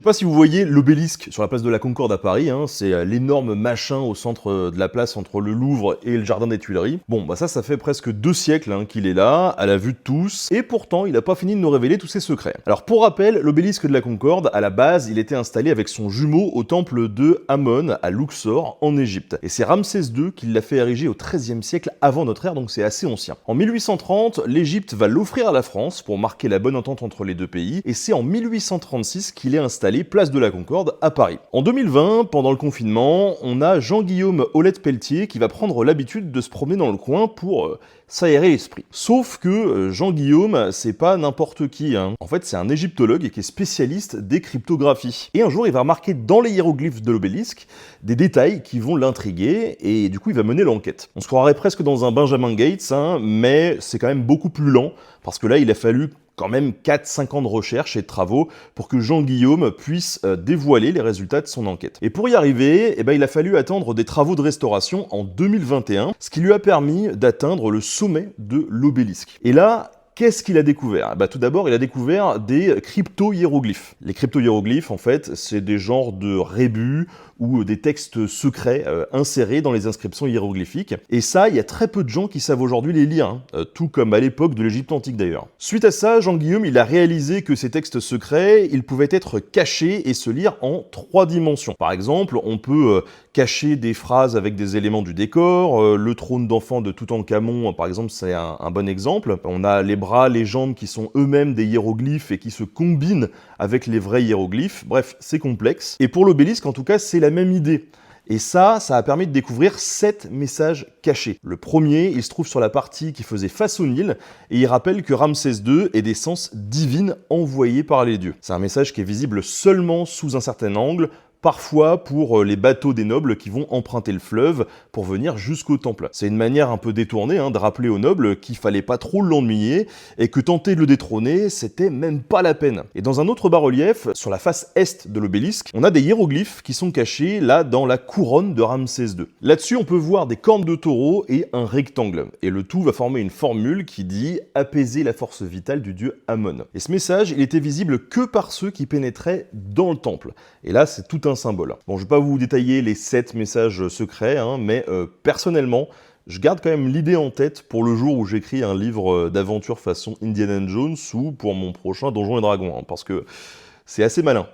Je sais pas si vous voyez l'obélisque sur la place de la Concorde à Paris, hein, c'est l'énorme machin au centre de la place entre le Louvre et le jardin des Tuileries. Bon, bah ça fait presque 2 siècles hein, qu'il est là, à la vue de tous, et pourtant il n'a pas fini de nous révéler tous ses secrets. Alors pour rappel, l'obélisque de la Concorde, à la base, il était installé avec son jumeau au temple de Amon à Luxor, en Égypte. Et c'est Ramsès II qui l'a fait ériger au XIIIe siècle avant notre ère, donc c'est assez ancien. En 1830, l'Égypte va l'offrir à la France pour marquer la bonne entente entre les deux pays, et c'est en 1836 qu'il est installé place de la Concorde à Paris. En 2020, pendant le confinement, on a Jean-Guillaume Aulette-Pelletier qui va prendre l'habitude de se promener dans le coin pour s'aérer l'esprit. Sauf que Jean-Guillaume, c'est pas n'importe qui, hein. En fait, c'est un égyptologue qui est spécialiste des cryptographies. Et un jour, il va remarquer dans les hiéroglyphes de l'obélisque des détails qui vont l'intriguer, et du coup, il va mener l'enquête. On se croirait presque dans un Benjamin Gates, hein, mais c'est quand même beaucoup plus lent, parce que là, il a fallu quand même 4-5 ans de recherche et de travaux pour que Jean-Guillaume puisse dévoiler les résultats de son enquête. Et pour y arriver, il a fallu attendre des travaux de restauration en 2021, ce qui lui a permis d'atteindre le sommet de l'obélisque. Et là, qu'est-ce qu'il a découvert? Tout d'abord, il a découvert des crypto-hiéroglyphes. Les crypto-hiéroglyphes, en fait, c'est des genres de rébus ou des textes secrets insérés dans les inscriptions hiéroglyphiques. Et ça, il y a très peu de gens qui savent aujourd'hui les lire, hein, tout comme à l'époque de l'Égypte antique d'ailleurs. Suite à ça, Jean-Guillaume, il a réalisé que ces textes secrets, ils pouvaient être cachés et se lire en 3 dimensions. Par exemple, on peut cacher des phrases avec des éléments du décor, le trône d'enfant de Toutankhamon, par exemple, c'est un bon exemple. On a les bras, les jambes qui sont eux-mêmes des hiéroglyphes et qui se combinent avec les vrais hiéroglyphes. Bref, c'est complexe. Et pour l'obélisque, en tout cas, c'est la même idée. Et ça a permis de découvrir 7 messages cachés. Le premier, il se trouve sur la partie qui faisait face au Nil, et il rappelle que Ramsès II est d'essence divine envoyée par les dieux. C'est un message qui est visible seulement sous un certain angle, parfois pour les bateaux des nobles qui vont emprunter le fleuve pour venir jusqu'au temple. C'est une manière un peu détournée de rappeler aux nobles qu'il fallait pas trop l'ennuyer et que tenter de le détrôner, c'était même pas la peine. Et dans un autre bas-relief, sur la face est de l'obélisque, on a des hiéroglyphes qui sont cachés là dans la couronne de Ramsès II. Là-dessus, on peut voir des cornes de taureau et un rectangle. Et le tout va former une formule qui dit « apaiser la force vitale du dieu Amon ». Et ce message, il était visible que par ceux qui pénétraient dans le temple. Et là, c'est tout un symbole. Bon, je vais pas vous détailler les 7 messages secrets, hein, mais personnellement, je garde quand même l'idée en tête pour le jour où j'écris un livre d'aventure façon Indiana Jones ou pour mon prochain Donjons et Dragons, hein, parce que c'est assez malin.